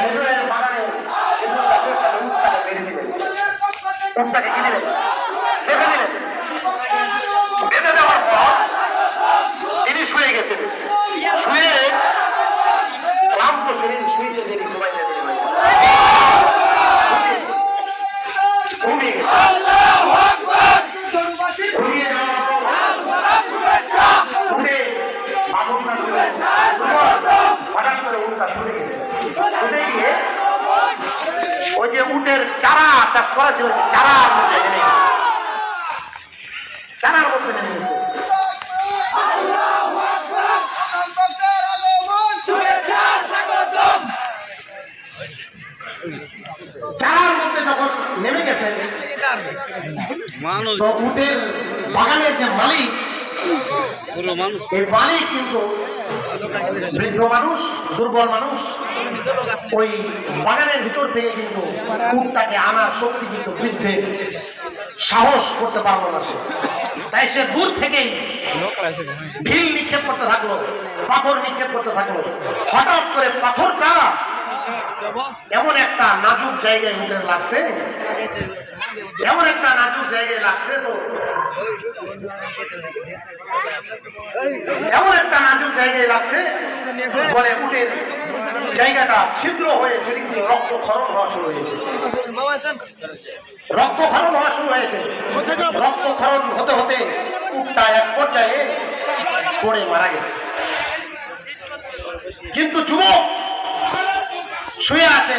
খেজুরের বাগানে খেজুর গাছের সাথে উটটাকে বেঁধে দিলেন, উটটাকে কি দিলেন, বেঁধে দিলেন। বেঁধে দেওয়ার পর তিনি শুয়ে গেছেন। শুয়ে ক্লান্ত শরীর শুইতে দেরি, ঘুমাইতে দেরি, ঘুমিয়ে গেছে। ঘুমিয়ে হঠাৎ করে উল্টা শুনে গেছে। শুনে গিয়ে ওই যে উটের চারা চাষ করা ছিল, চারার মধ্যে নেমে গেছে, চারার মধ্যে নেমে গেছে। চারার মধ্যে যখন নেমে গেছে, তো উটের বাগানের যে মালিক, এই মালিক কিন্তু বৃদ্ধ মানুষ, দুর্বল মানুষ, ওই বাগানের ভিতর থেকে কিন্তু উটটাকে আনার শক্তি কিন্তু বৃদ্ধের সাহস করতে পারলো না সে। তাই সে দূর থেকেই ঢিল নিক্ষেপ করতে থাকলো, পাথর নিক্ষেপ করতে থাকলো। হঠাৎ করে পাথরটা এমন একটা নাজুক জায়গায় উঠে লাগছে, এমন একটা নাজুক জায়গায় লাগছে, তো এমন একটা নাজুক জায়গায় লাগছে বলে উটের জায়গাটা ছিদ্র হয়ে সেদিক দিয়ে রক্তক্ষরণ হওয়া শুরু হয়েছে। রক্তক্ষরণ হওয়া শুরু হয়েছে। রক্তক্ষরণ হতে হতে উটটা এক পর্যায়ে পড়ে মারা গেছে। কিন্তু যুবক শুয়ে আছে,